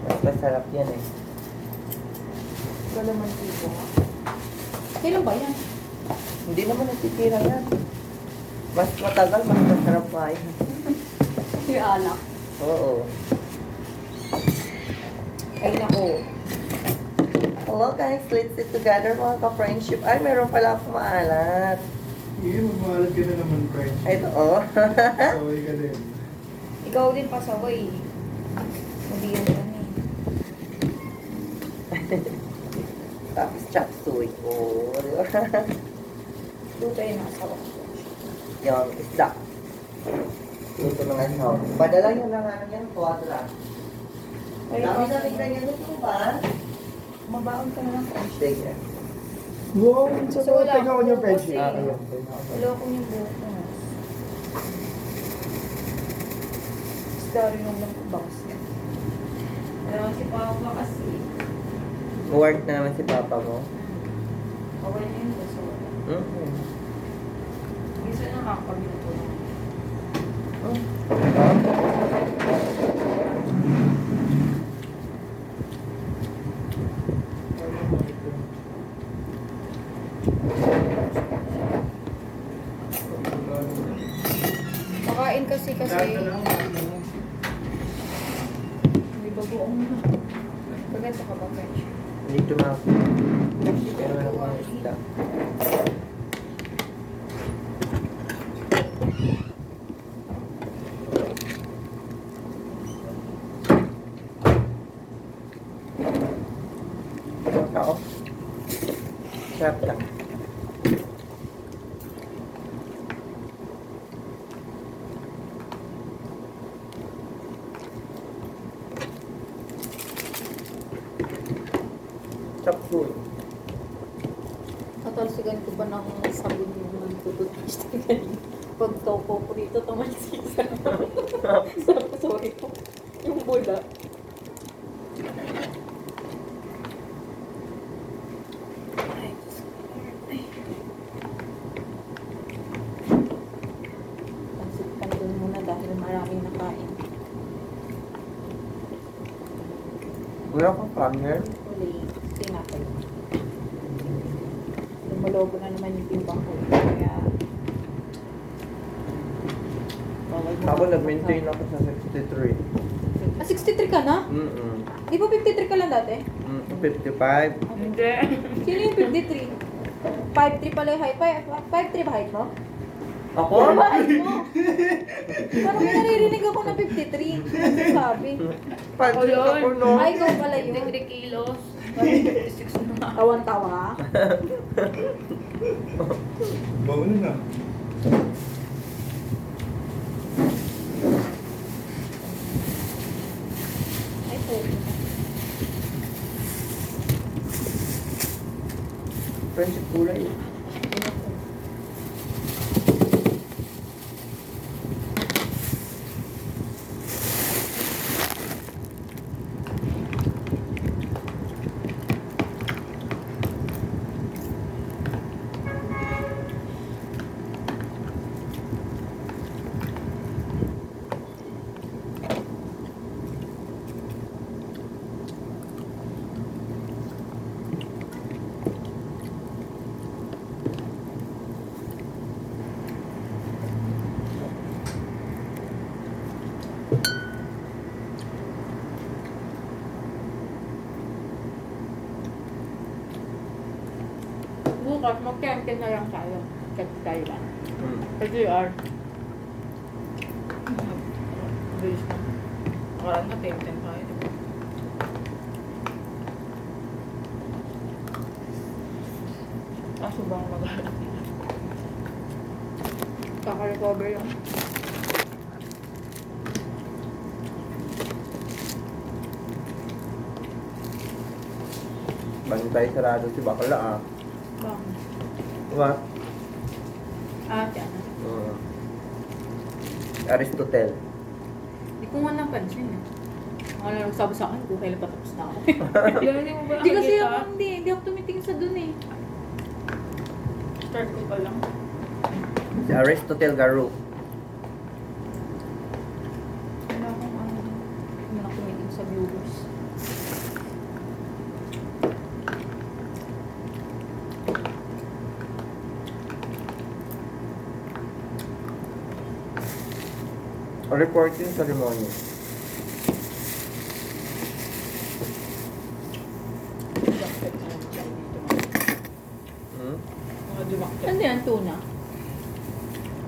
Mas masarap yan eh. Galaman dito. Kailan ba yan? Hindi naman natitira yan. Mas matagal, mas masarap pa yan. Yung alak. Oo. Ay, nako. Hello guys, let's sit together mga ka-friendship. Ay, meron pala akong maalat. Sige, magmahalag ka na naman, friend. Ay, ito oh. Saway ka din. Ikaw din pasaway. Hindi yan yan eh. Tapos chop suey. Oh, di ba? Doon tayo nakasawa. Yung isda. Ito mga asawa. Padala nyo lang ano yan, quadra. Ay, Dami-dami na yan ito ba? mabaon ka na lang. Sige. Wow! So, So, wala tingnan ko yung akong friendship. kasi. Ayun. Wala akong yung buhok ko. Isda rin yung lang box. Pero si Papa kasi, Work na naman si papa mo. away na yun. So, Mm-hmm. minsan nakakabiluto lang. Makain kasi may bagoong na. Pagkasa ka ba, French? Dito na ako. Pero wala akong isda. Ako. Sarap lang. Chop suey. Katalsigan ko ba ng sabon yung tututist kanina? Pag topo ko dito, tumalsikan. Sorry po. Yung bula. Ay, Diyos ko. Ay. Pansit doon muna dahil maraming nakain. Wala akong partner. Uli, tinapay. Lumalobo na naman yung timbang ko. Kaya, bawal mo Ako na- nag-maintain ako sa 63. Ah, 63 ka na? Di ba 53 ka lang dati? 55. Hindi. Sino yung 53? 5'3 pala yung height. 5'3 ba height mo? Ako? Ano ba height mo? Parang may naririnig ako na 53. Ano sabi? 5 ako no. Ay, ikaw pala yun. 3 kilos. 56 na. Tawan-tawa. Bawal na. Ay, po. Friendship kulay. Bukas, mag-camping na lang tayo. Camping tayo lang. Kasi Bilis na. Nakaraan na, 10 tayo. Diba? Kaso bang mag-alala? kaka-recover lang. Bantay sarado si Bakla ah. Bang. Diba? Ah, tiyan. Aristotle. Hindi ko nga napansin eh. Mga lang sabi sa akin kung kailan patapos na ako. Hindi mo ba Hindi kasi nakikita? ako, hindi ako tumitingin sa dun eh. Start ko pa lang. Si Aristotle Garo. Wala akong ano. Hindi na ako tumitingin sa viewers. Reporting ceremony. Jumpet na lang siya dito. Hmm? Mga jumakit. Ano yan, tuna?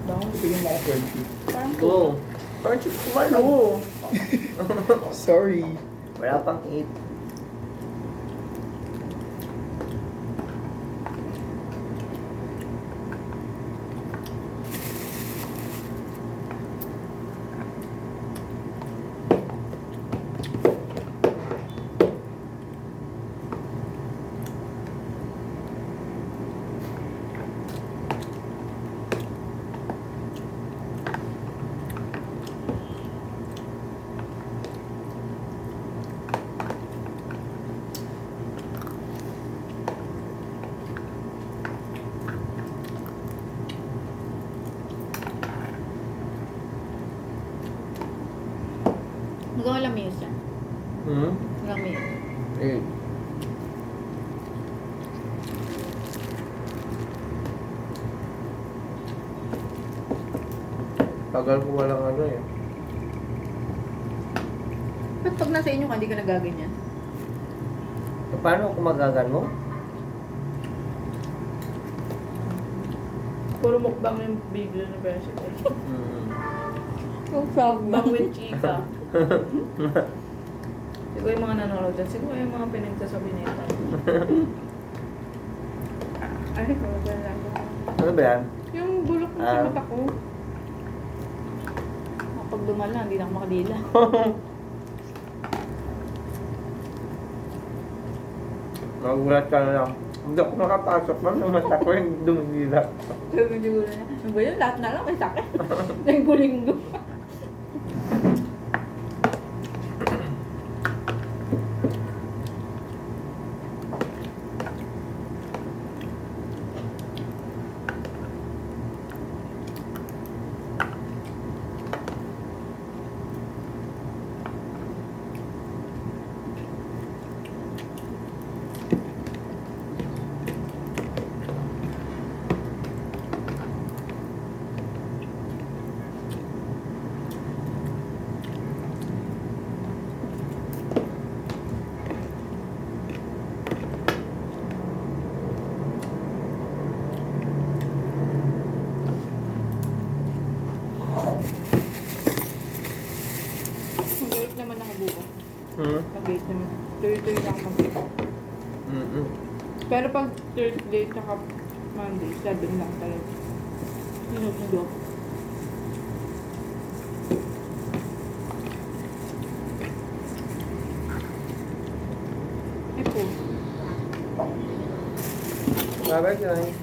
Baka bigyan mo ako 20. Parang Go. Parang kumalo. Sorry. Wala pang 8. Magawa lamiyos yan. Hmm? Lamiyos. 8. Tagal ko walang ano eh. Ba't pag nasa inyo ka, hindi ka nagaganyan? Paano kung magagan mo? Puro mukbang yung video ni President. Hmm. Yung frog Mukbang with chika. Siguro yung mga nanonood dyan. Siguro yung mga pinagsasabi nila. Ay, wala lang. Ano ba yan? Yung bulok mo sa mata ko. Kapag dumala, hindi na ako makadila. Magulat ka na lang. Hindi ako makapasok man yung mata ko yung dumigila. Sabi siguro niya, ano ba yun? Lahat na lang may sakit. Linggo-linggo. Mag-wait naman ako bukas. Hmm? Mag-wait naman. Tuloy-tuloy lang mag-wait. Mm-mm. Pero pag Thursday tsaka Monday, 7 lang talaga. Sinusundo ako. Eh po. Bye-bye, guys.